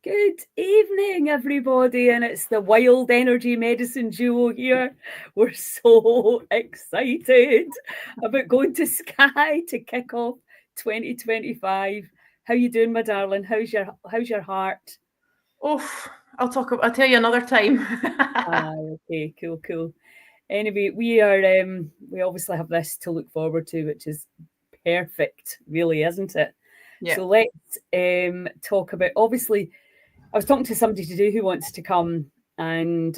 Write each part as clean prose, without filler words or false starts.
Good evening, everybody, and it's the Wild Energy Medicine duo here. We're so excited about going to Skye to kick off 2025. How you doing, my darling? How's your heart? I'll tell you another time. Okay, cool. Anyway, we obviously have this to look forward to, which is perfect, really, isn't it? Yeah. So let's talk about. Obviously, I was talking to somebody today who wants to come, and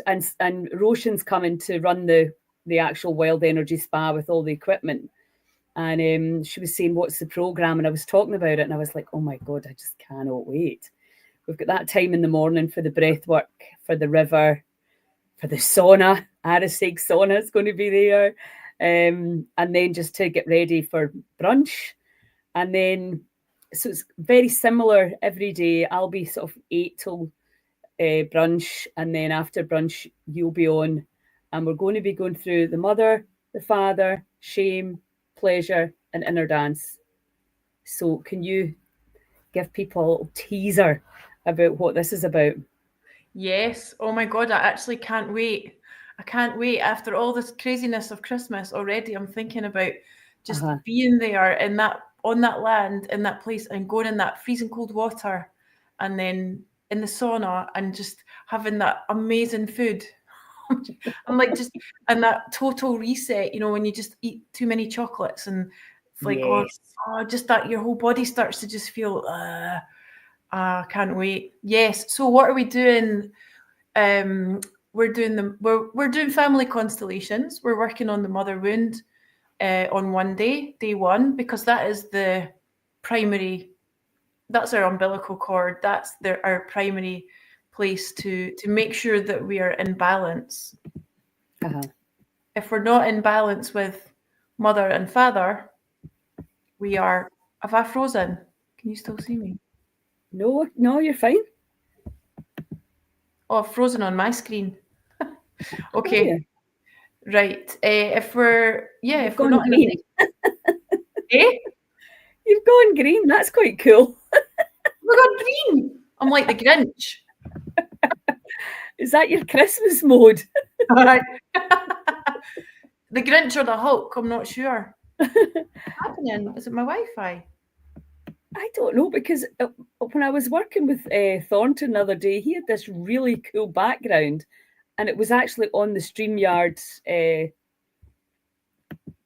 Roshan's coming to run the actual Wild Energy Spa with all the equipment. And she was saying, "What's the program?" And I was talking about it, and I was like, "Oh my god, I just cannot wait." We've got that time in the morning for the breath work, for the river, for the sauna. Arisig sauna is going to be there, and then just to get ready for brunch, and then so it's very similar every day. I'll be sort of 8 till brunch, and then after brunch you'll be on, and we're going to be going through the mother, the father, shame, pleasure, and inner dance. So can you give people a little teaser about what this is about? Yes. Oh my God, I actually can't wait. I can't wait. After all this craziness of Christmas already, I'm thinking about just Uh-huh. being there in that on that land, in that place, and going in that freezing cold water, and then in the sauna and just having that amazing food. I'm like just and that total reset, when you just eat too many chocolates and it's like Yes. just that your whole body starts to just feel can't wait. Yes. So what are we doing? We're doing family constellations. We're working on the mother wound on one day one, because that is the primary. That's our umbilical cord. That's our primary place to make sure that we are in balance. Uh-huh. If we're not in balance with mother and father, we are. Have I frozen? Can you still see me? No, you're fine. Oh, I've frozen on my screen. Oh yeah, Okay, right. you've If we're gone not in a green. eh, You've gone green. That's quite cool. we got green. I'm like the Grinch. Is that your Christmas mode? All right. The Grinch or the Hulk? I'm not sure. What's happening? Is it my Wi-Fi? I don't know, because when I was working with Thornton the other day, he had this really cool background, and it was actually on the StreamYard.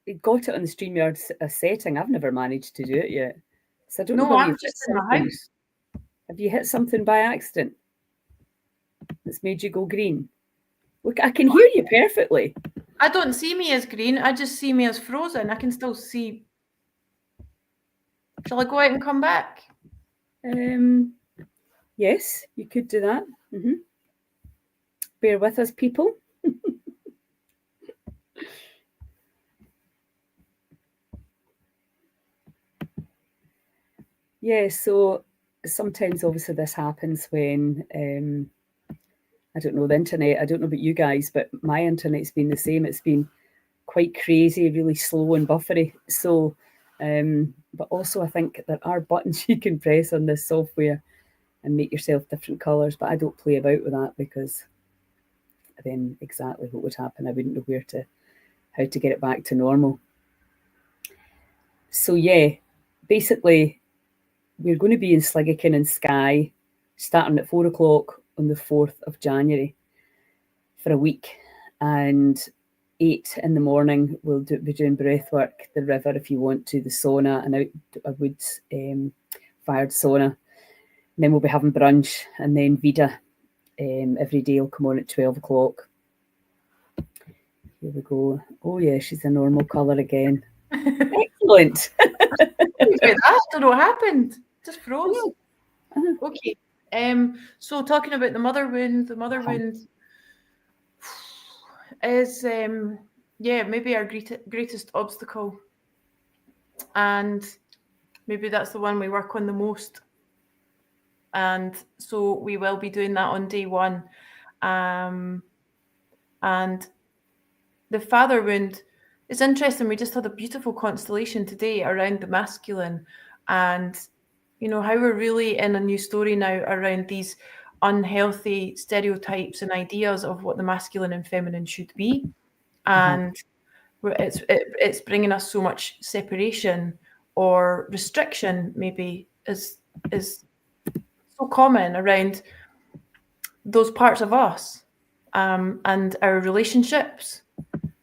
He got it on the StreamYard setting. I've never managed to do it yet, so I don't know No, whether I'm you've hit just in my something. house. Have you hit something by accident that's made you go green? Look, I can hear you perfectly. I don't see me as green. I just see me as frozen. I can still see. Shall I go out and come back? Um, yes, you could do that. Bear with us, people. Yeah, so sometimes obviously this happens when I don't know the internet. I don't know about you guys, but my internet's been the same. It's been quite crazy, really slow and buffery. So, but also I think there are buttons you can press on this software and make yourself different colours. But I don't play about with that, because then exactly what would happen, I wouldn't know how to get it back to normal. So yeah, basically we're going to be in Sliggican and Skye starting at 4 o'clock on the 4th of January for a week. And 8 in the morning, we'll be doing breath work, the river if you want to, the sauna, and out a wood fired sauna. And then we'll be having brunch, and then Vida every day will come on at 12 o'clock. Here we go. Oh yeah, she's a normal colour again. Excellent. I don't know what happened. Just froze. Uh-huh. Okay. So talking about the mother Uh-huh. wound is maybe our greatest obstacle, and maybe that's the one we work on the most. And so we will be doing that on day one. And the father wound is interesting. We just had a beautiful constellation today around the masculine, and you know, how we're really in a new story now around these unhealthy stereotypes and ideas of what the masculine and feminine should be. And it's bringing us so much separation or restriction, maybe, is so common around those parts of us, and our relationships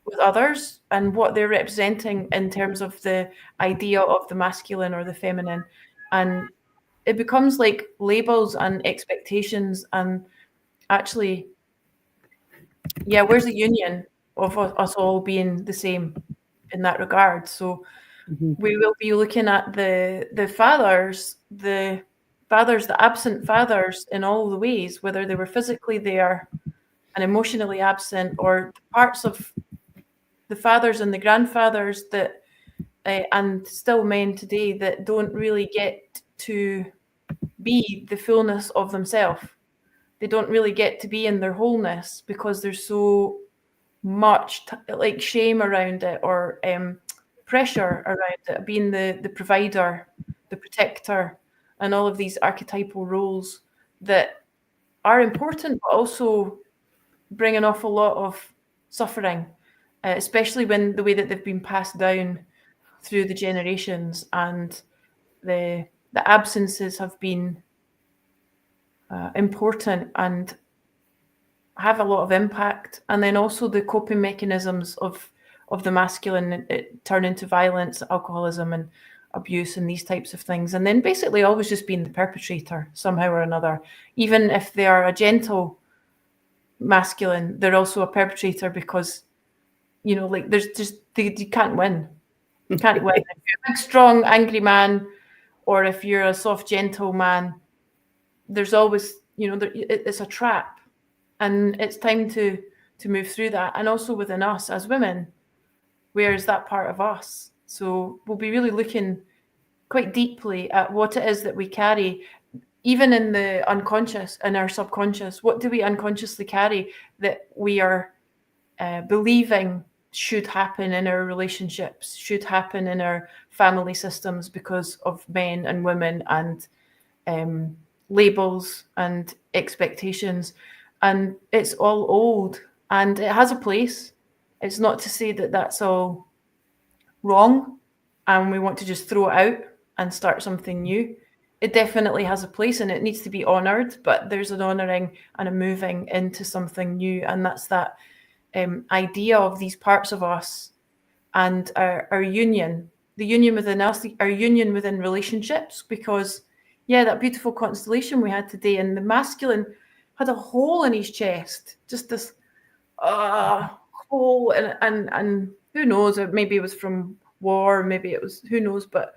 with others and what they're representing in terms of the idea of the masculine or the feminine. And it becomes like labels and expectations, and actually, yeah, where's the union of us all being the same in that regard? So we will be looking at the fathers, the absent fathers in all the ways, whether they were physically there and emotionally absent, or parts of the fathers and the grandfathers that and still men today that don't really get to be the fullness of themselves. They don't really get to be in their wholeness because there's so much like shame around it, or pressure around it, being the provider, the protector, and all of these archetypal roles that are important, but also bring an awful lot of suffering, especially when the way that they've been passed down through the generations, and the absences have been important and have a lot of impact. And then also the coping mechanisms of the masculine, it turn into violence, alcoholism, and abuse, and these types of things. And then basically always just being the perpetrator somehow or another. Even if they are a gentle masculine, they're also a perpetrator, because, you know, like there's just, you can't win. You can't win. If you're a big, strong, angry man, or if you're a soft, gentle man, there's always, you know, it's a trap. And it's time to move through that. And also within us as women, where is that part of us? So we'll be really looking quite deeply at what it is that we carry, even in the unconscious, in our subconscious. What do we unconsciously carry that we are believing should happen in our relationships, should happen in our family systems because of men and women, and labels and expectations. And it's all old, and it has a place. It's not to say that that's all wrong and we want to just throw it out and start something new. It definitely has a place and it needs to be honoured, but there's an honouring and a moving into something new. And that's that idea of these parts of us and our union, the union within us, our union within relationships. Because, yeah, that beautiful constellation we had today, and the masculine had a hole in his chest, just this hole, and who knows, maybe it was from war, maybe it was, who knows, but,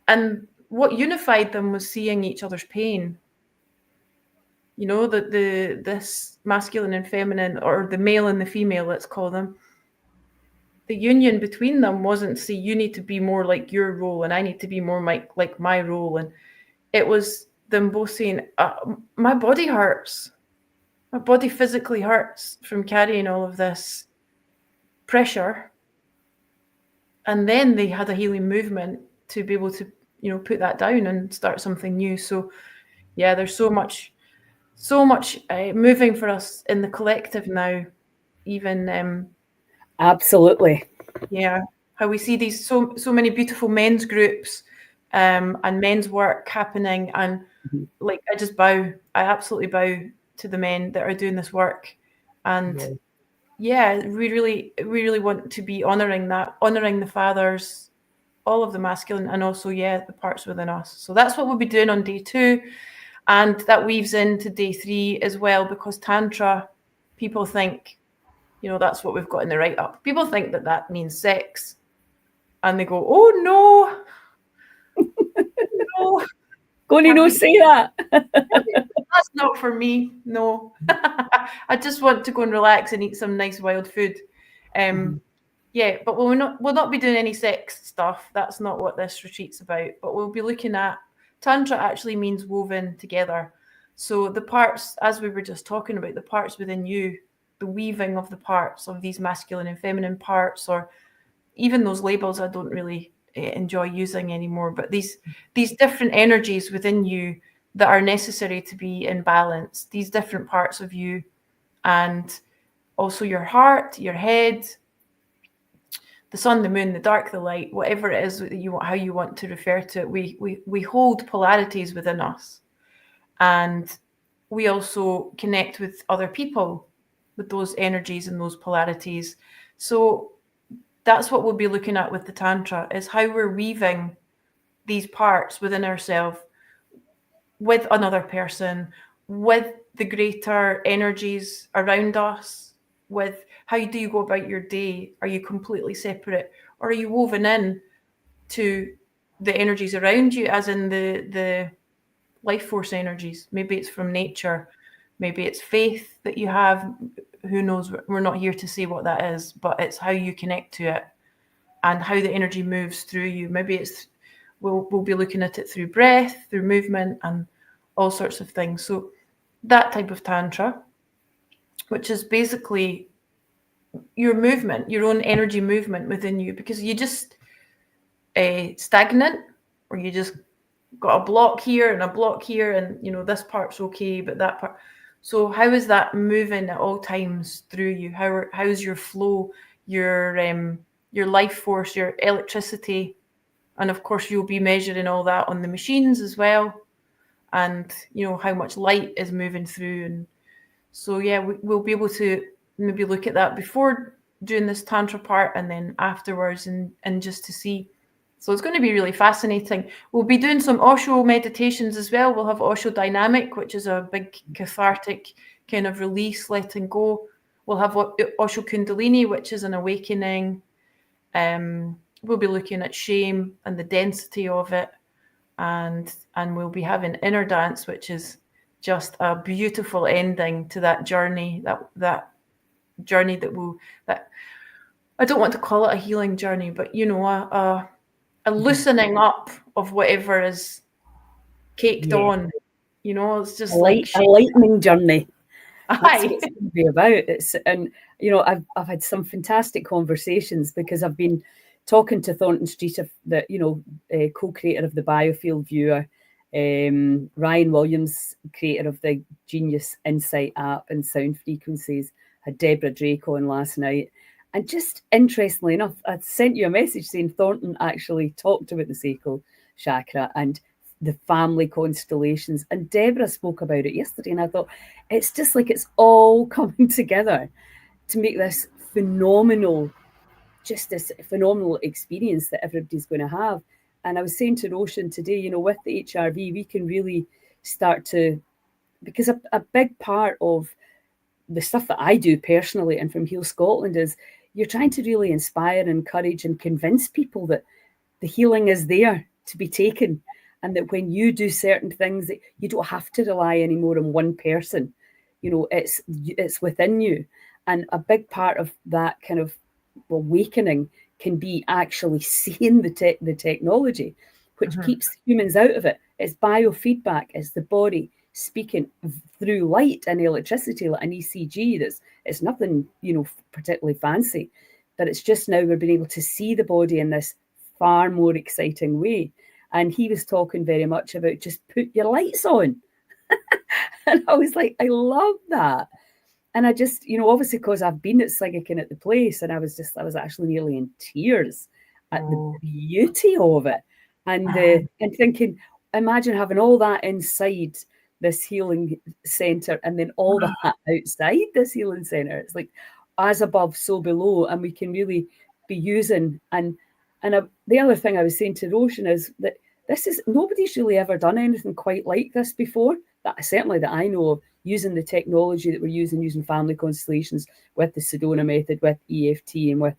and what unified them was seeing each other's pain. You know, that this masculine and feminine, or the male and the female, let's call them, the union between them wasn't, say, you need to be more like your role and I need to be more like my role. And it was them both saying, my body hurts. My body physically hurts from carrying all of this pressure. And then they had a healing movement to be able to, you know, put that down and start something new. So, yeah, there's so much moving for us in the collective now, even. Absolutely. Yeah, how we see these so many beautiful men's groups and men's work happening, and like I absolutely bow to the men that are doing this work. And yeah, we really want to be honouring that, honouring the fathers, all of the masculine, and also, yeah, the parts within us. So that's what we'll be doing on day 2, and that weaves into day 3 as well, because Tantra, people think, you know, that's what we've got in the write-up. People think that means sex, and they go, oh no, no. Goni, no say that. That's not for me, no. I just want to go and relax and eat some nice wild food. Yeah, but we'll not be doing any sex stuff. That's not what this retreat's about. But we'll be looking at, Tantra actually means woven together. So the parts, as we were just talking about, the parts within you, the weaving of the parts of these masculine and feminine parts, or even those labels I don't really enjoy using anymore. But these different energies within you that are necessary to be in balance, these different parts of you, and also your heart, your head, the sun, the moon, the dark, the light, whatever it is that you want, how you want to refer to it, we hold polarities within us, and we also connect with other people with those energies and those polarities. So that's what we'll be looking at with the Tantra, is how we're weaving these parts within ourselves, with another person, with the greater energies around us, with how do you go about your day? Are you completely separate, or are you woven in to the energies around you, as in the life force energies? Maybe it's from nature, maybe it's faith that you have. Who knows? We're not here to say what that is, but it's how you connect to it and how the energy moves through you. Maybe it's we'll be looking at it through breath, through movement, and all sorts of things. So that type of Tantra, which is basically your movement, your own energy movement within you, because you just stagnant, or you just got a block here and a block here, and this part's okay, but that part. So how is that moving at all times through you? How's your flow, your life force, your electricity? And of course you'll be measuring all that on the machines as well, and how much light is moving through. And so we'll be able to maybe look at that before doing this Tantra part, and then afterwards, and just to see. So it's going to be really fascinating. We'll be doing some Osho meditations as well. We'll have Osho Dynamic, which is a big cathartic kind of release, letting go. We'll have Osho Kundalini, which is an awakening. We'll be looking at shame and the density of it. And we'll be having Inner Dance, which is just a beautiful ending to that journey, that journey that I don't want to call it a healing journey, but a loosening up of whatever is caked on. It's just a lightning journey. That's Aye. what it's going to be about. I've had some fantastic conversations, because I've been talking to Thornton Street, co-creator of the Biofield Viewer, Ryan Williams, creator of the Genius Insight app and Sound Frequencies, had Deborah Drake on last night. And just interestingly enough, I sent you a message saying Thornton actually talked about the sacral chakra and the family constellations. And Deborah spoke about it yesterday. And I thought, it's just like it's all coming together to make this phenomenal experience that everybody's going to have. And I was saying to Roshan today, with the HRV, we can really start to, because a big part of the stuff that I do personally and from Heal Scotland is you're trying to really inspire, encourage, and convince people that the healing is there to be taken, and that when you do certain things, that you don't have to rely anymore on one person. It's within you. And a big part of that kind of awakening can be actually seeing the technology, which keeps humans out of it. It's biofeedback. It's the body speaking through light and electricity, like an ECG. It's nothing, particularly fancy, but it's just now we're being able to see the body in this far more exciting way. And he was talking very much about just put your lights on. And I was like, I love that. And I just, obviously because I've been at Siggican at the place, and I was actually nearly in tears at the beauty of it. And thinking, imagine having all that inside this healing centre, and then all that outside this healing centre. It's like as above, so below, and we can really be using. And the other thing I was saying to Roshan is that nobody's really ever done anything quite like this before. That I know of, using the technology that we're using family constellations, with the Sedona method, with EFT, and with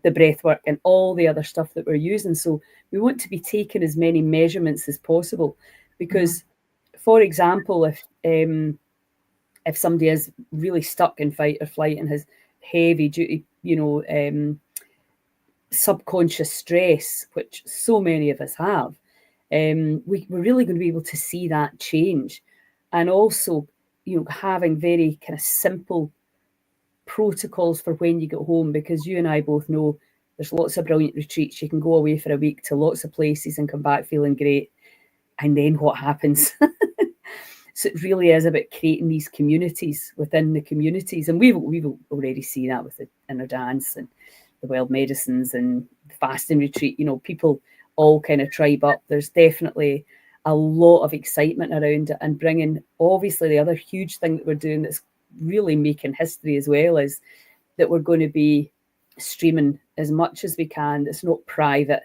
the breath work and all the other stuff that we're using. So we want to be taking as many measurements as possible, because for example, if somebody is really stuck in fight or flight and has heavy duty, subconscious stress, which so many of us have, we're really going to be able to see that change. And also, having very kind of simple protocols for when you get home, because you and I both know There's lots of brilliant retreats. You can go away for a week to lots of places and come back feeling great. And then what happens? So it really is about creating these communities within the communities. And we've already seen that with the inner dance and the wild medicines and the fasting retreat. You know, people all kind of tribe up. There's definitely a lot of excitement around it, and bringing, obviously, the other huge thing that we're doing that's really making history as well is that we're going to be streaming as much as we can that's not private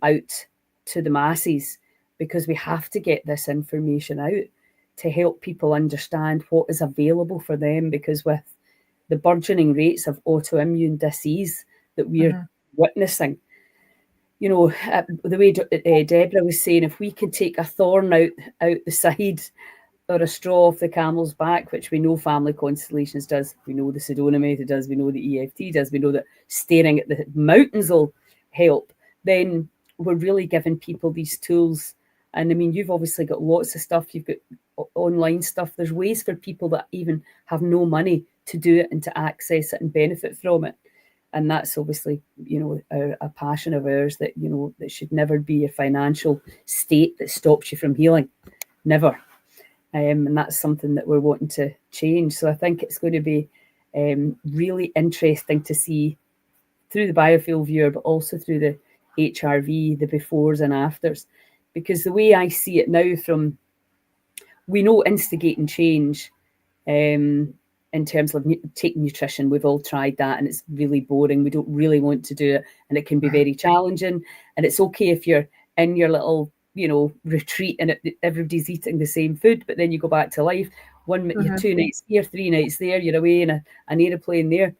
out to the masses, because we have to get this information out to help people understand what is available for them, because with the burgeoning rates of autoimmune disease that we're witnessing, you know, the way Deborah was saying, if we can take a thorn out the side or a straw off the camel's back, which we know family constellations does, we know the Sedona method does, we know the EFT does, we know that staring at the mountains will help, then we're really giving people these tools. And I mean, you've obviously got lots of stuff, you've got online stuff, there's ways for people that even have no money to do it and to access it and benefit from it. And that's obviously, you know, a passion of ours, that, you know, that should never be a financial state that stops you from healing. Never. And that's something that we're wanting to change. So I think it's going to be really interesting to see through the biofield viewer, but also through the HRV, the befores and afters. Because the way I see it now, from, we know instigating change in terms of taking nutrition, we've all tried that and it's really boring. We don't really want to do it, and it can be very challenging. And it's okay if you're in your little, you know, retreat and everybody's eating the same food, but then you go back to life. You're 2 nights here, 3 nights there, you're away in an aeroplane there.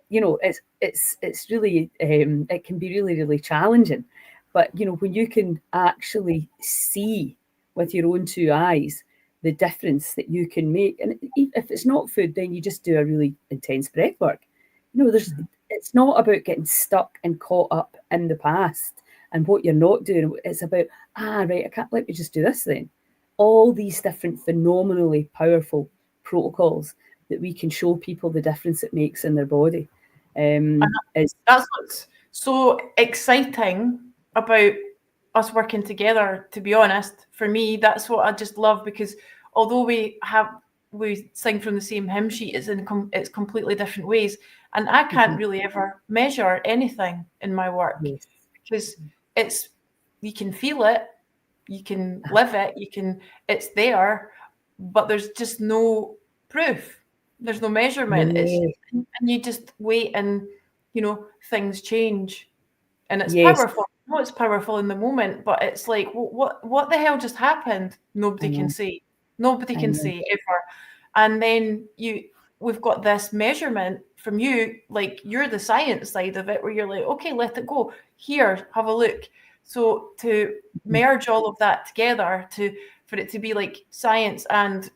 You know, it's really, it can be really, really challenging. But, you know, when you can actually see with your own 2 eyes the difference that you can make, and if it's not food, then you just do a really intense breath work. You know, it's not about getting stuck and caught up in the past and what you're not doing. It's about, right, I can't, let me just do this then. All these different phenomenally powerful protocols that we can show people the difference it makes in their body. That's what's so exciting about us working together, to be honest. For me, that's what I just love, because although we sing from the same hymn sheet, it's completely different ways. And I can't really ever measure anything in my work, because you can feel it, you can live it, it's there, but there's just no proof. There's no measurement. And you just wait, and, you know, things change, and it's powerful. I know it's powerful in the moment, but it's like, what the hell just happened? Nobody can say. Nobody can say ever. And then we've got this measurement from you, like, you're the science side of it, where you're like, okay, let it go. Here, have a look. So to merge all of that together, for it to be like science and,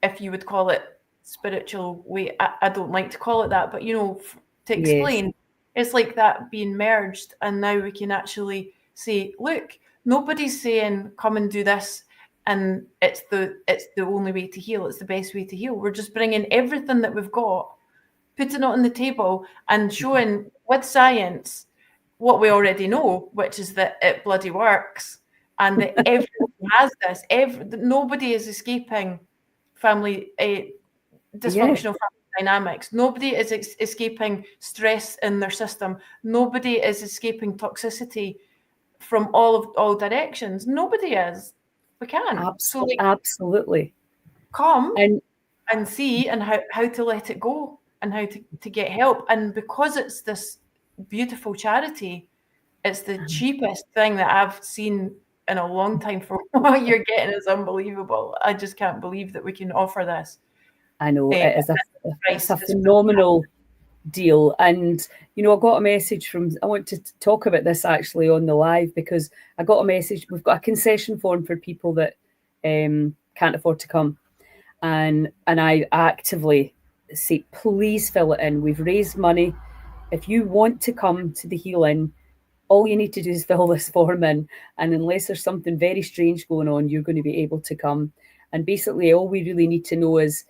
if you would call it, spiritual way, I don't like to call it that, but, you know, to explain, it's like that being merged. And now we can actually say, look, nobody's saying come and do this and it's the only way to heal, it's the best way to heal. We're just bringing everything that we've got, putting it on the table and showing with science what we already know, which is that it bloody works, and that everyone has this. Nobody is escaping family dysfunctional family dynamics. Nobody is escaping stress in their system. Nobody is escaping toxicity from all directions. Nobody is. We can't. Absolutely. Come and see, and how to let it go, and how to get help. And because it's this beautiful charity, it's the cheapest thing that I've seen in a long time. For what you're getting is unbelievable. I just can't believe that we can offer this. I know, it's a phenomenal deal. And, you know, I got a message from, I want to talk about this actually on the live, because I got a message, we've got a concession form for people that can't afford to come. And I actively say, please fill it in. We've raised money. If you want to come to the heal-in, all you need to do is fill this form in. And unless there's something very strange going on, you're going to be able to come. And basically all we really need to know is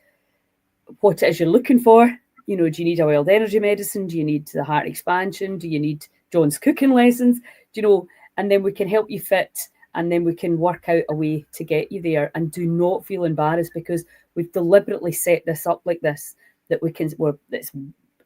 what it is you're looking for, you know, do you need a wild energy medicine? Do you need the heart expansion? Do you need John's cooking lessons? Do you know? And then we can help you fit, and then we can work out a way to get you there. And do not feel embarrassed, because we've deliberately set this up like this, that we can, well, it's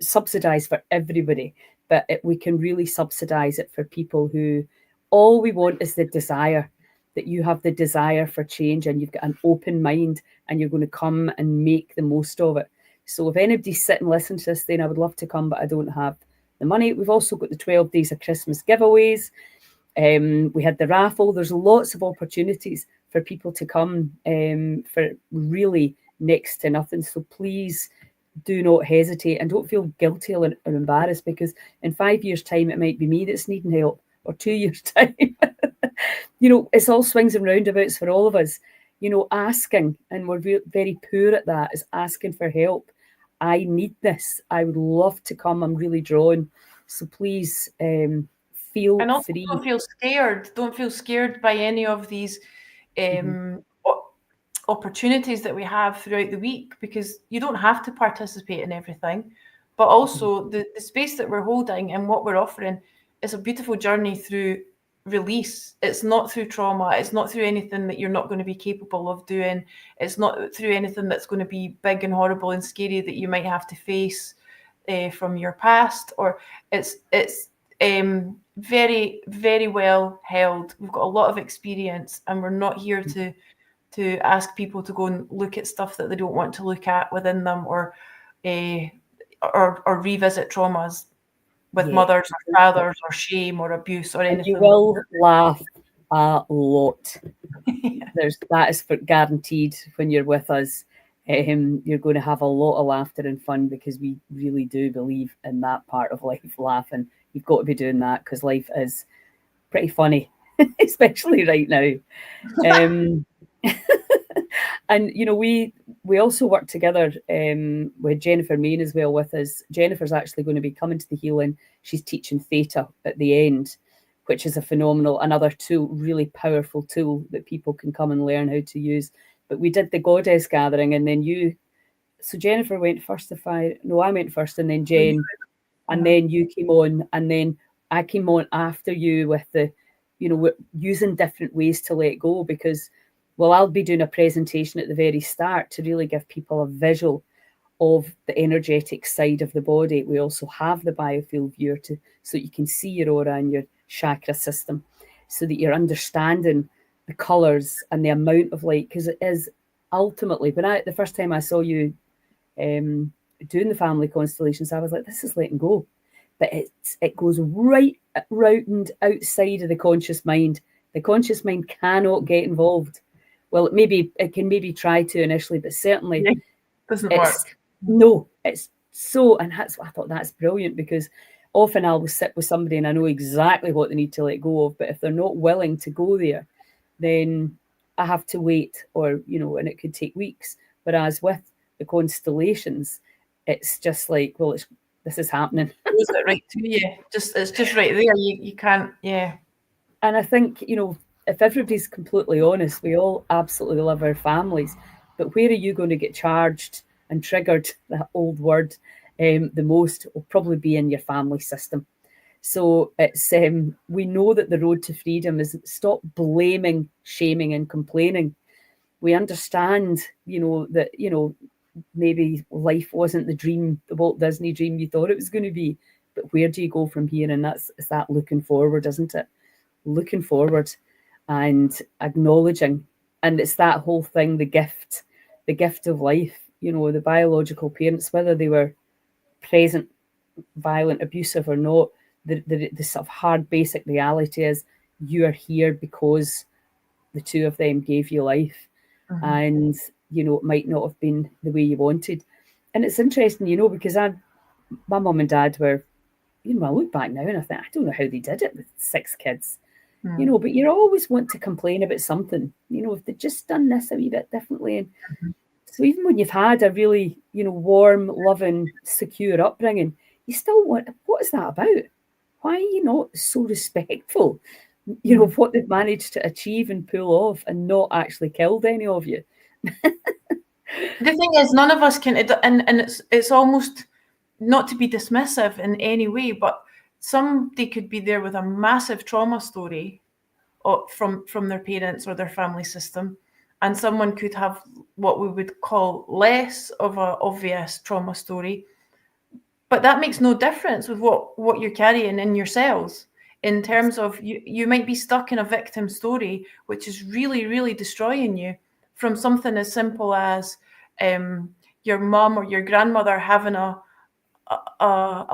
subsidized for everybody, but we can really subsidize it for people who, all we want is the desire, that you have the desire for change and you've got an open mind and you're going to come and make the most of it. So if anybody's sitting listening to this, then I would love to come, but I don't have the money. We've also got the 12 days of Christmas giveaways. We had the raffle. There's lots of opportunities for people to come for really next to nothing. So please do not hesitate, and don't feel guilty or embarrassed, because in 5 years' time, it might be me that's needing help, or 2 years' time. You know, it's all swings and roundabouts for all of us. You know, asking, and we're very poor at that, is asking for help. I need this. I would love to come. I'm really drawn. So please feel and also free. Don't feel scared. Don't feel scared by any of these opportunities that we have throughout the week, because you don't have to participate in everything. But also the space that we're holding and what we're offering is a beautiful journey through release. It's not through trauma. It's not through anything that you're not going to be capable of doing. It's not through anything that's going to be big and horrible and scary that you might have to face from your past. Or it's very, very well held. We've got a lot of experience, and we're not here to ask people to go and look at stuff that they don't want to look at within them, or revisit traumas with mothers or fathers, or shame or abuse or anything. You will laugh a lot. That is for guaranteed. When you're with us, you're going to have a lot of laughter and fun, because we really do believe in that part of life, laughing. You've got to be doing that, because life is pretty funny, especially right now. And you know, we also work together with Jennifer Main as well with us. Jennifer's actually going to be coming to the healing. She's teaching theta at the end, which is a phenomenal, another tool, really powerful tool that people can come and learn how to use. But we did the goddess gathering, and then so Jennifer went first. I went first, and then Jen, and then you came on, and then I came on after you with the, you know, we're using different ways to let go, because, well, I'll be doing a presentation at the very start to really give people a visual of the energetic side of the body. We also have the biofield viewer so you can see your aura and your chakra system, so that you're understanding the colours and the amount of light, because it is ultimately, the first time I saw you doing the family constellations, I was like, this is letting go. But it goes right round outside of the conscious mind. The conscious mind cannot get involved. Well, it can maybe try to initially, but certainly doesn't work. No, it's so, and I thought that's brilliant, because often I will sit with somebody and I know exactly what they need to let go of, but if they're not willing to go there, then I have to wait, or, you know, and it could take weeks. Whereas with the constellations, it's just like, well, this is happening. It goes right to you. It's just right there. You can't, And I think, you know, if everybody's completely honest, we all absolutely love our families, but where are you going to get charged and triggered, that old word, the most will probably be in your family system. So it's we know that the road to freedom is stop blaming, shaming and complaining. We understand, you know, that, you know, maybe life wasn't the dream, the Walt Disney dream you thought it was going to be, but where do you go from here? And it's that looking forward, isn't it? Looking forward and acknowledging. And it's that whole thing, the gift of life, you know, the biological parents, whether they were present, violent, abusive or not, the sort of hard basic reality is you are here because the two of them gave you life. Mm-hmm. And, you know, it might not have been the way you wanted. And it's interesting, you know, because my mum and dad were, you know, I look back now and I think, I don't know how they did it with 6 kids. Mm. You know, but you always want to complain about something, you know, if they'd just done this a wee bit differently. And so even when you've had a really, you know, warm, loving, secure upbringing, you still want, what is that about? Why are you not so respectful, you know, of what they've managed to achieve and pull off and not actually killed any of you? The thing is, none of us can, and it's almost not to be dismissive in any way, but somebody could be there with a massive trauma story from their parents or their family system, and someone could have what we would call less of an obvious trauma story. But that makes no difference with what you're carrying in your cells, in terms of you might be stuck in a victim story, which is really, really destroying you, from something as simple as your mum or your grandmother having a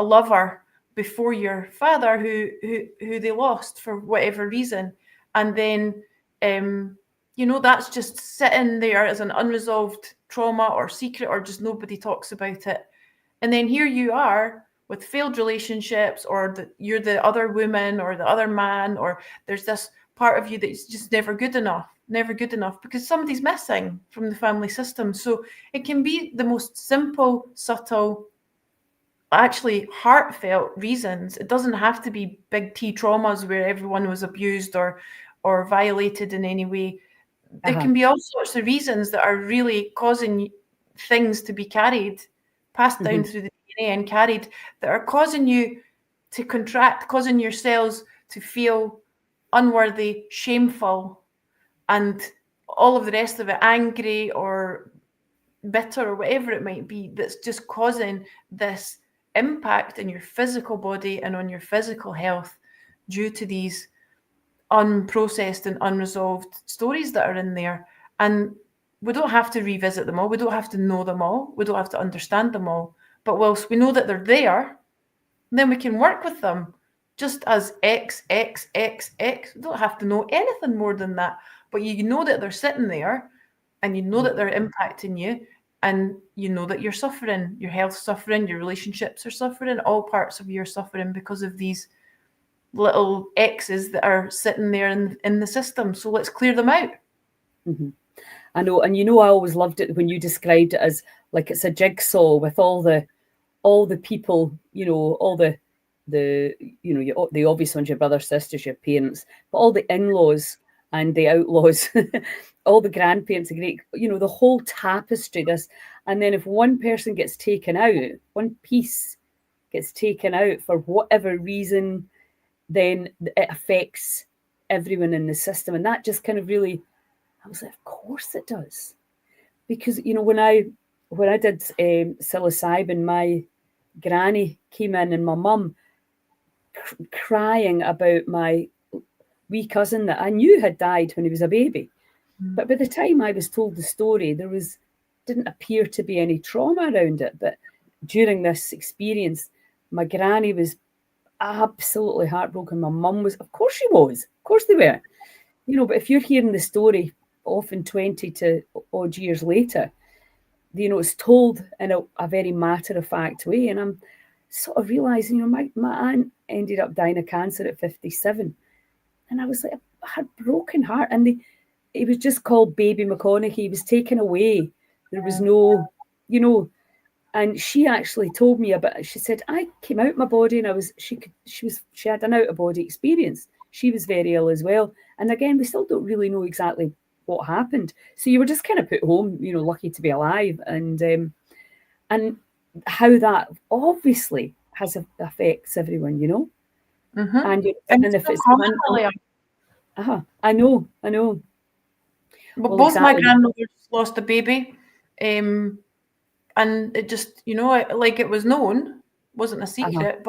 lover before your father who they lost for whatever reason. And then, that's just sitting there as an unresolved trauma or secret, or just nobody talks about it. And then here you are with failed relationships, or you're the other woman or the other man, or there's this part of you that's just never good enough because somebody's missing from the family system. So it can be the most simple, subtle, actually heartfelt reasons. It doesn't have to be big T traumas where everyone was abused or violated in any way. There can be all sorts of reasons that are really causing things to be passed down through the DNA and carried, that are causing you to contract, causing your cells to feel unworthy, shameful, and all of the rest of it, angry or bitter or whatever it might be, that's just causing this impact in your physical body and on your physical health due to these unprocessed and unresolved stories that are in there. And we don't have to revisit them all. We don't have to know them all. We don't have to understand them all. But whilst we know that they're there, then we can work with them just as X, X, X, X. We don't have to know anything more than that. But you know that they're sitting there, and you know that they're impacting you, and you know that you're suffering, your health's suffering, your relationships are suffering, all parts of you are suffering because of these little X's that are sitting there in the system. So let's clear them out. I know, and I always loved it when you described it as like it's a jigsaw with all the people, all the obvious ones, your brothers, sisters, your parents, but all the in-laws and the outlaws, all the grandparents, the whole tapestry. And then if one person gets taken out, one piece gets taken out for whatever reason, then it affects everyone in the system. And that just kind of really, I was like, of course it does. Because, when I did psilocybin, my granny came in and my mum crying about my wee cousin that I knew had died when he was a baby. But by the time I was told the story, didn't appear to be any trauma around it. But during this experience, my granny was absolutely heartbroken. My mum was, of course she was. Of course they were. But if you're hearing the story often 20 to odd years later, it's told in a very matter-of-fact way. And I'm sort of realising, my aunt ended up dying of cancer at 57. And I was like, I had a broken heart. And he was just called Baby McConaughey. He was taken away. There was no, and she actually told me about, she said, I came out my body and she had an out-of-body experience. She was very ill as well. And again, we still don't really know exactly what happened. So you were just kind of put home, lucky to be alive. And how that obviously affects everyone, And if it's I know. But both my grandmothers lost a baby, and it just, like it was known, wasn't a secret,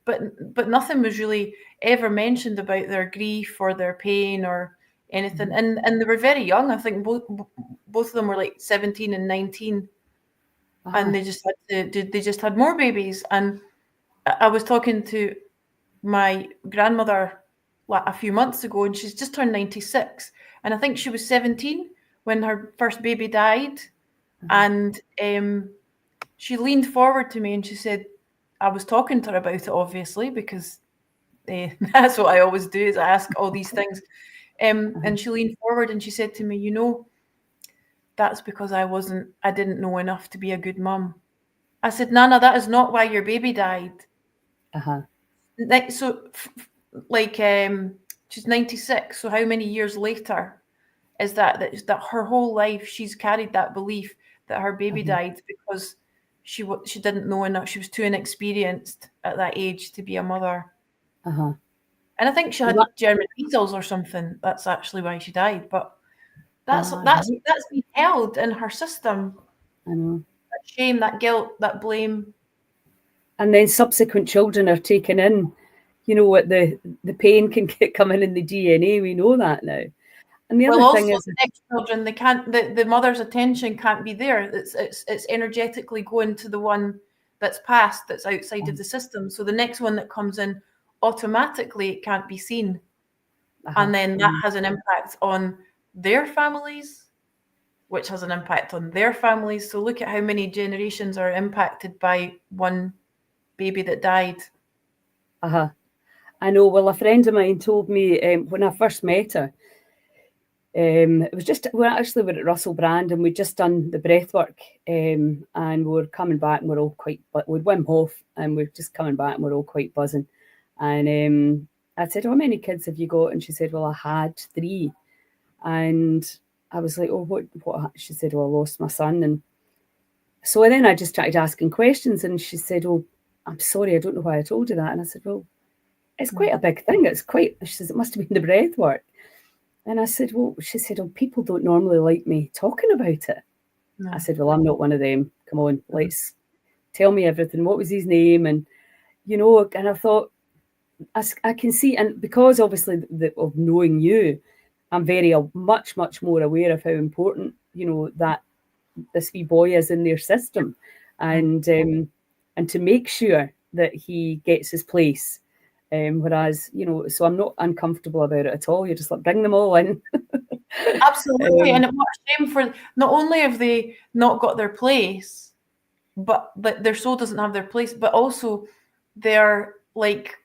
but nothing was really ever mentioned about their grief or their pain or anything. And they were very young. I think both of them were like 17 and 19, and they just had more babies. And I was talking to my grandmother a few months ago, and she's just turned 96, and I think she was 17 when her first baby died. And she leaned forward to me and she said, I was talking to her about it, obviously, because that's what I always do, is I ask all these things. And she leaned forward and she said to me, that's because I didn't know enough to be a good mum. I said, Nana, that is not why your baby died. So she's 96. So how many years later is that her whole life she's carried that belief that her baby died because she didn't know enough. She was too inexperienced at that age to be a mother. Uh-huh. And I think she had Well, German measles or something. That's actually why she died. But that's right. been held in her system. I know. That shame, that guilt, that blame. And then subsequent children are taken in. You know what, the pain can come in the DNA. We know that now. And the Well, other thing also is, the next children, they can't. The mother's attention can't be there. It's energetically going to the one that's passed, that's outside of the system. So the next one that comes in, automatically it can't be seen, and then that has an impact on their families, which has an impact on their families. So look at how many generations are impacted by one baby that died. I know. Well, a friend of mine told me when I first met her. It was just we're at Russell Brand and we'd just done the breath work, and we were coming back and we're all quite, but we'd Wim Hof and we're just coming back and we're all quite buzzing. And I said, "How many kids have you got?" And she said, "Well, I had 3." And I was like, "Oh, what?" She said, "Well, I lost my son." And so then I just started asking questions, and she said, "Oh, I'm sorry, I don't know why I told you that." And I said, "Well, it's quite a big thing. It's quite." She says, "It must have been the breath work." And I said, "Well," she said, "Oh, people don't normally like me talking about it." No. I said, "Well, I'm not one of them. Come on, let's tell me everything. What was his name?" And, and I thought, I can see, and because obviously of knowing you, I'm much, much more aware of how important, that this wee boy is in their system. And to make sure that he gets his place. Whereas, so I'm not uncomfortable about it at all. You're just like, bring them all in. Absolutely. And what a shame for, not only have they not got their place, but their soul doesn't have their place, but also they're like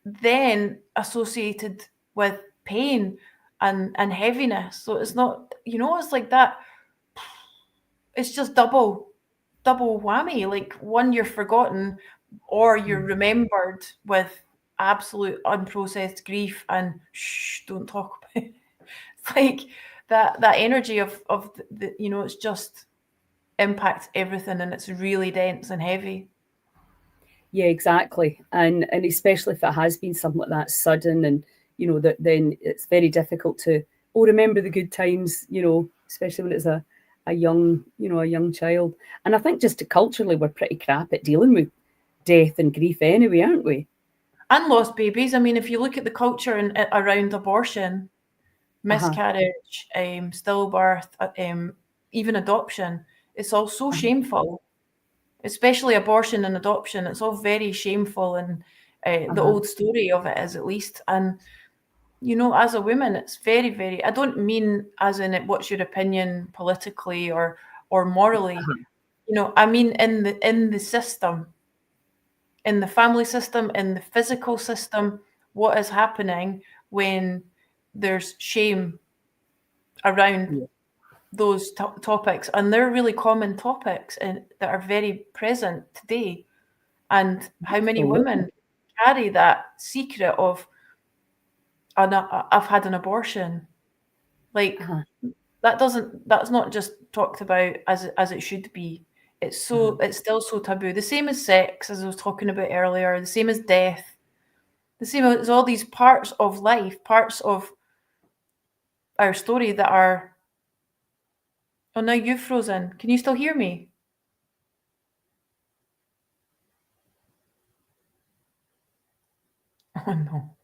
then associated with pain and heaviness. So it's not, it's like that. It's just double whammy. Like, one, you're forgotten, or you're remembered with absolute unprocessed grief and don't talk about it. It's like that energy of the it's just impacts everything, and it's really dense and heavy. Yeah, exactly. And especially if it has been something like that sudden, and that, then it's very difficult to remember the good times, especially when it's a young child. And I think just culturally we're pretty crap at dealing with death and grief anyway, aren't we? And lost babies. I mean, if you look at the culture around abortion, miscarriage, stillbirth, even adoption, it's all so shameful. Especially abortion and adoption, it's all very shameful, and the old story of it is, at least. And as a woman, it's very, very, I don't mean as in it, what's your opinion politically or morally. I mean in the system, in the family system, in the physical system, what is happening when there's shame around those topics. And they're really common topics and that are very present today. And how many women carry that secret of, I've had an abortion. Like, that's not just talked about as it should be. It's still so taboo. The same as sex, as I was talking about earlier, the same as death, the same as all these parts of life, parts of our story that are. Oh, now you've frozen. Can you still hear me? Oh no.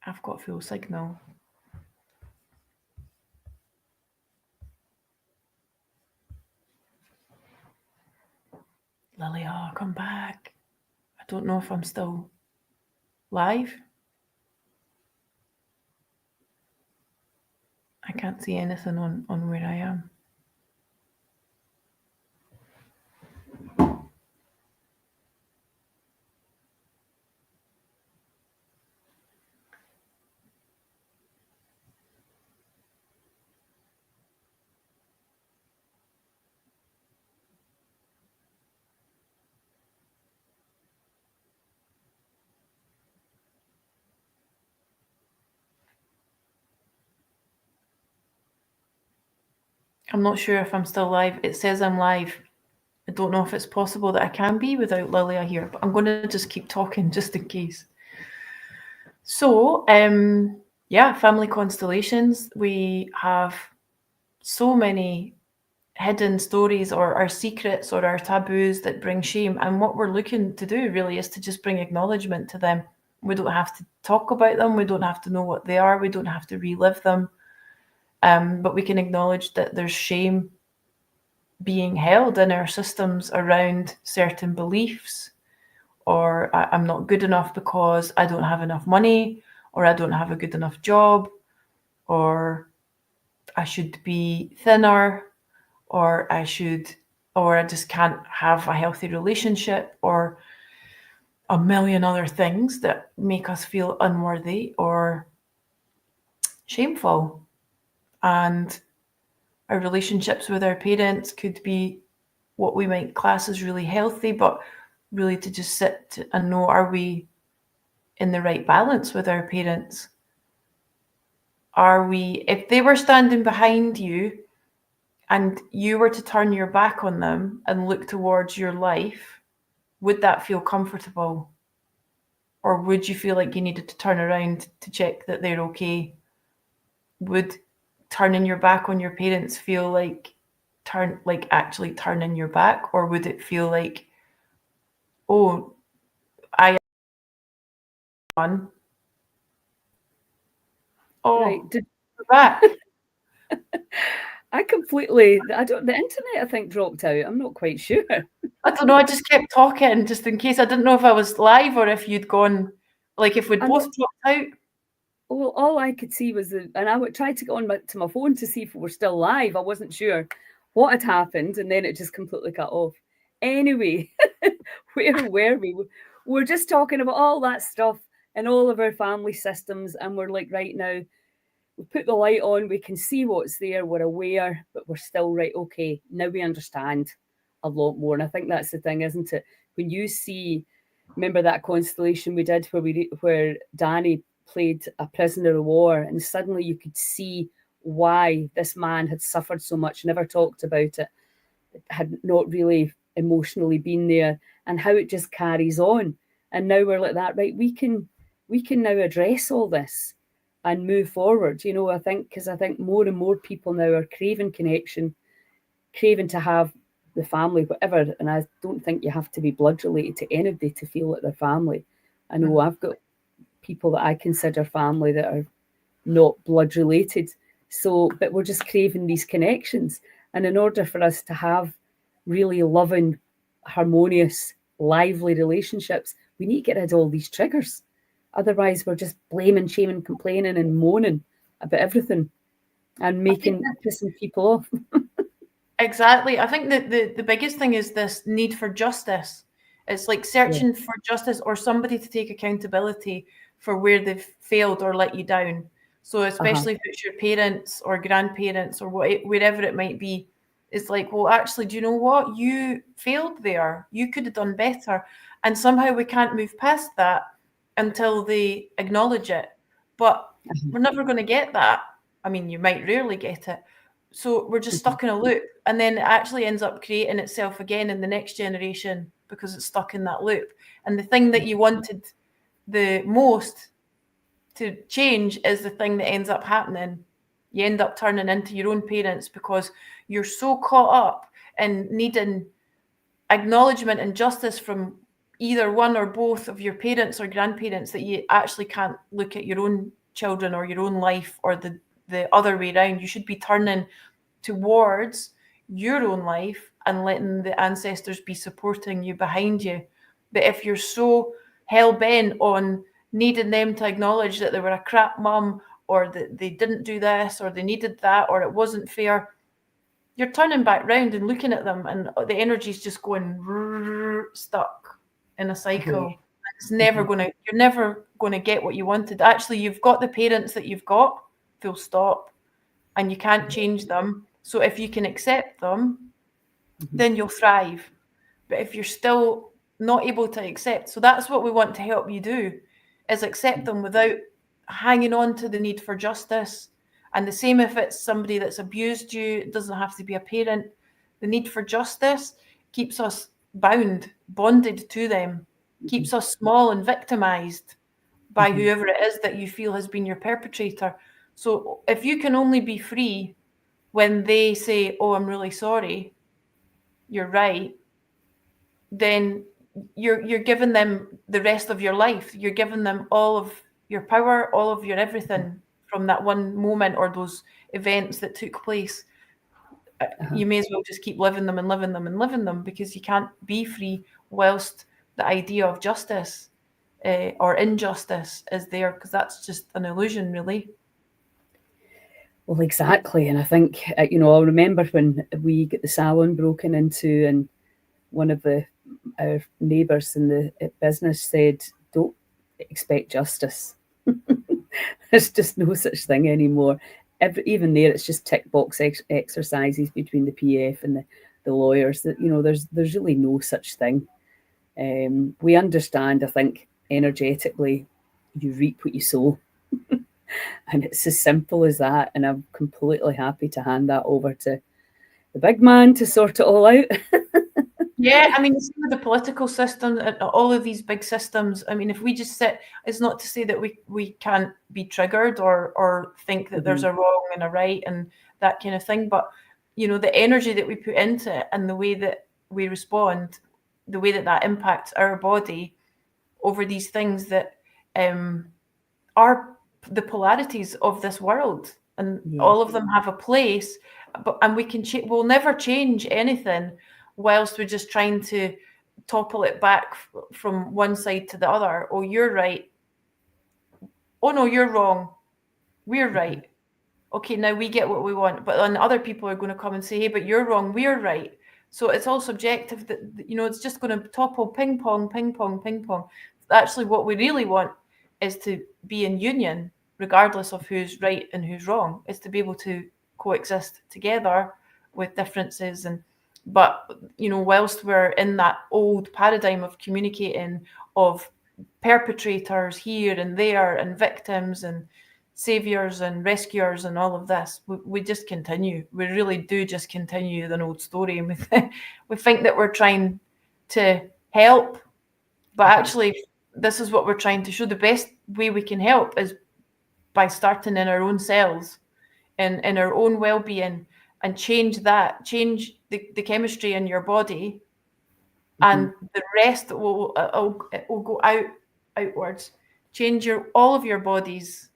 I've got full signal. Lilia, come back. I don't know if I'm still live. I can't see anything on where I am. I'm not sure if I'm still live. It says I'm live. I don't know if it's possible that I can be without Lilia here, but I'm going to just keep talking just in case. So, yeah, family constellations. We have so many hidden stories or our secrets or our taboos that bring shame. And what we're looking to do really is to just bring acknowledgement to them. We don't have to talk about them. We don't have to know what they are. We don't have to relive them. But we can acknowledge that there's shame being held in our systems around certain beliefs, or I'm not good enough because I don't have enough money, or I don't have a good enough job, or I should be thinner, or I just can't have a healthy relationship, or a million other things that make us feel unworthy or shameful. And our relationships with our parents could be what we might class as really healthy, but really to just sit and know, are we in the right balance with our parents? Are we, if they were standing behind you and you were to turn your back on them and look towards your life, would that feel comfortable? Or would you feel like you needed to turn around to check that they're okay? Would turning your back on your parents feel like actually turning your back? Or would it feel like, oh, I won? Right. Oh, we're back. I completely, the internet I think dropped out. I'm not quite sure. I don't know, I just kept talking just in case. I didn't know if I was live or if you'd gone, like if we'd both dropped out. Well, all I could see was and I would try to get on to my phone to see if we were still live. I wasn't sure what had happened, and then it just completely cut off. Anyway, where were we? We're just talking about all that stuff and all of our family systems, and we're like, right now, we put the light on, we can see what's there, we're aware, but we're still right. Okay, now we understand a lot more, and I think that's the thing, isn't it? When you see, remember that constellation we did where Danny played a prisoner of war, and suddenly you could see why this man had suffered so much, never talked about it, had not really emotionally been there, and how it just carries on. And now we're like that, right? We can now address all this and move forward. I think because I think more and more people now are craving connection, craving to have the family, whatever. And I don't think you have to be blood related to anybody to feel like they're family. I know I've got people that I consider family that are not blood related. So, but we're just craving these connections. And in order for us to have really loving, harmonious, lively relationships, we need to get rid of all these triggers. Otherwise, we're just blaming, shaming, complaining, and moaning about everything and pissing people off. Exactly. I think that the biggest thing is this need for justice. It's like searching for justice or somebody to take accountability for where they've failed or let you down. So especially if it's your parents or grandparents or wherever it might be, it's like, well, actually, do you know what? You failed there. You could have done better. And somehow we can't move past that until they acknowledge it. But we're never going to get that. I mean, you might rarely get it. So we're just stuck in a loop, and then it actually ends up creating itself again in the next generation because it's stuck in that loop. And the thing that you wanted the most to change is the thing that ends up happening. You end up turning into your own parents because you're so caught up in needing acknowledgement and justice from either one or both of your parents or grandparents that you actually can't look at your own children or your own life or the other way around. You should be turning towards your own life and letting the ancestors be supporting you behind you. But if you're so hell-bent on needing them to acknowledge that they were a crap mum or that they didn't do this or they needed that or it wasn't fair, you're turning back round and looking at them and the energy's just going stuck in a cycle. It's never you're never going to get what you wanted. Actually, you've got the parents that you've got, full stop, and you can't change them. So if you can accept them, then you'll thrive. But if you're still not able to accept, so that's what we want to help you do, is accept them without hanging on to the need for justice And the same if it's somebody that's abused you, it doesn't have to be a parent. The need for justice keeps us bonded to them, keeps us small and victimized by whoever it is that you feel has been your perpetrator. So if you can only be free when they say, oh, I'm really sorry, you're right, then you're giving them the rest of your life. You're giving them all of your power, all of your everything from that one moment or those events that took place. You may as well just keep living them and living them and living them, because you can't be free whilst the idea of justice or injustice is there, because that's just an illusion, really. Well, exactly. And I think, I'll remember when we get the salon broken into, and one of our neighbours in the business said, don't expect justice. There's just no such thing anymore. Even there, it's just tick box exercises between the PF and the lawyers. That there's really no such thing. We understand, I think, energetically, you reap what you sow. And it's as simple as that. And I'm completely happy to hand that over to the big man to sort it all out. Yeah, I mean, the same with the political system, all of these big systems. I mean, if we just sit, it's not to say that we can't be triggered or think that there's a wrong and a right and that kind of thing. But, the energy that we put into it and the way that we respond, the way that impacts our body over these things that are the polarities of this world, and all of them have a place, and we'll never change anything whilst we're just trying to topple it back from one side to the other. Oh, you're right. Oh no, you're wrong. We're right. Okay, now we get what we want, but then other people are going to come and say, hey, but you're wrong, we're right. So it's all subjective. That it's just going to topple, ping pong, ping pong, ping pong. Actually, what we really want is to be in union, regardless of who's right and who's wrong. Is to be able to coexist together with differences. But whilst we're in that old paradigm of communicating, of perpetrators here and there, and victims and saviors and rescuers and all of this, we just continue. We really do just continue an old story. And we think that we're trying to help, but actually this is what we're trying to show. The best way we can help is by starting in our own cells and in our own well-being, and change the chemistry in your body, and the rest will go outwards. Change all of your bodies,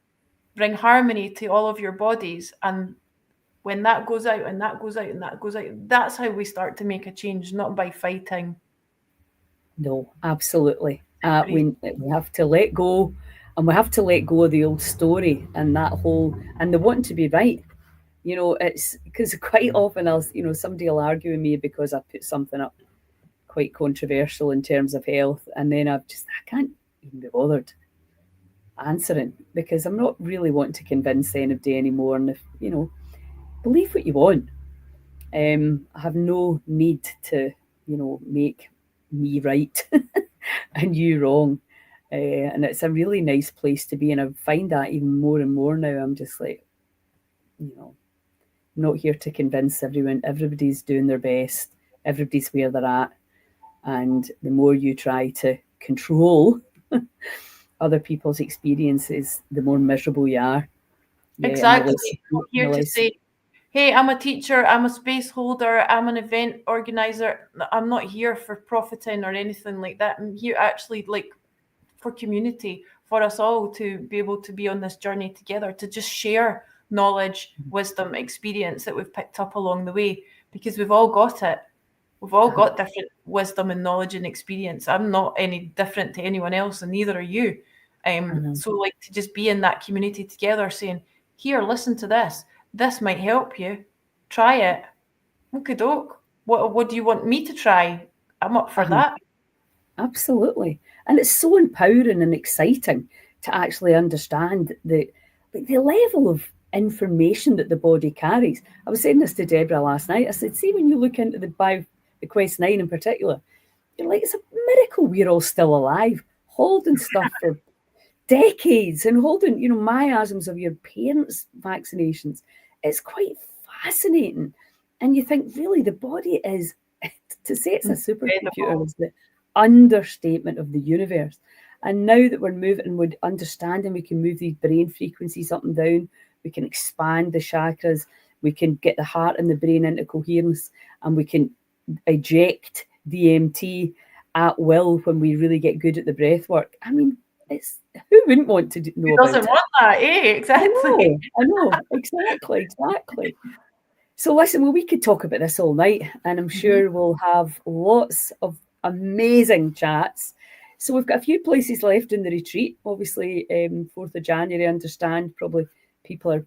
bring harmony to all of your bodies, and when that goes out and that goes out and that goes out, that's how we start to make a change, not by fighting. No, absolutely. We have to let go, and we have to let go of the old story and that whole, and the wanting to be right. It's because quite often somebody will argue with me because I put something up quite controversial in terms of health, and then I can't even be bothered answering, because I'm not really wanting to convince anybody anymore. And if believe what you want, I have no need to make me right and you wrong. And it's a really nice place to be, and I find that even more and more now. I'm just like, not here to convince everyone. Everybody's doing their best. Everybody's where they're at. And the more you try to control other people's experiences, the more miserable you are. Exactly. I'm here to say, hey, I'm a teacher, I'm a space holder, I'm an event organizer. I'm not here for profiting or anything like that. I'm here actually for community, for us all to be able to be on this journey together, to just share knowledge, wisdom, experience that we've picked up along the way, because we've all got it. We've all got different wisdom and knowledge and experience. I'm not any different to anyone else, and neither are you. So to just be in that community together, saying, here, listen to this. This might help you. Try it. Okie doke. What do you want me to try? I'm up for that. Absolutely. And it's so empowering and exciting to actually understand the level of information that the body carries. I was saying this to Deborah last night. I said, see, when you look into the Quest 9 in particular, you're like, it's a miracle we're all still alive, holding stuff for decades and holding, miasms of your parents' vaccinations. It's quite fascinating. And you think, really, the body is, to say it's a supercomputer is the understatement of the universe. And now that we're moving, we're understanding we can move these brain frequencies up and down, we can expand the chakras, we can get the heart and the brain into coherence, and we can eject DMT at will when we really get good at the breath work. I mean, it's who wouldn't want to know about it? Who doesn't want that, exactly. I know, exactly. So listen, well, we could talk about this all night, and I'm sure we'll have lots of amazing chats. So we've got a few places left in the retreat. Obviously, 4th of January, I understand probably people are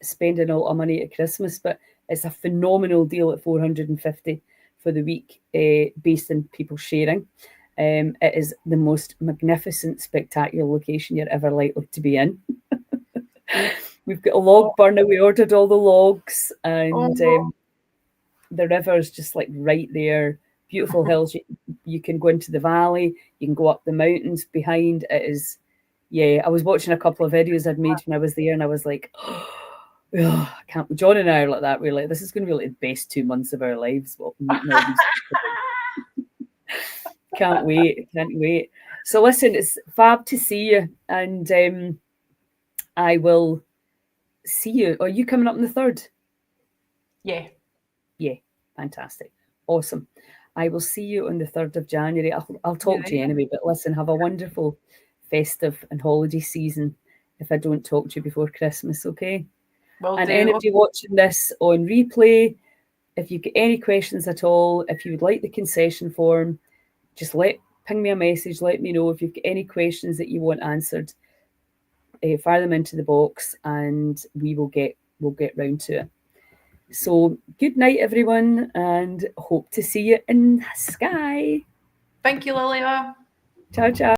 spending a lot of money at Christmas, but it's a phenomenal deal at $450 for the week, based on people sharing. It is the most magnificent, spectacular location you're ever likely to be in. We've got a log burner. We ordered all the logs, and the river's just like right there. Beautiful hills. You can go into the valley. You can go up the mountains behind. It is, I was watching a couple of videos I'd made when I was there, and I was like, I can't. John and I are like that. We're like, this is going to be like the best 2 months of our lives. Well, can't wait. So listen, it's fab to see you, and I will see you. Are you coming up on the 3rd? Yeah, fantastic, awesome. I will see you on the 3rd of January. I'll talk to you anyway, but listen, have a wonderful festive and holiday season if I don't talk to you before Christmas, okay? Anybody watching this on replay, if you get any questions at all, if you would like the concession form, just ping me a message, let me know. If you've got any questions that you want answered, fire them into the box, and we'll get round to it. So good night, everyone, and hope to see you in Skye. Thank you, Lilia. Ciao, ciao.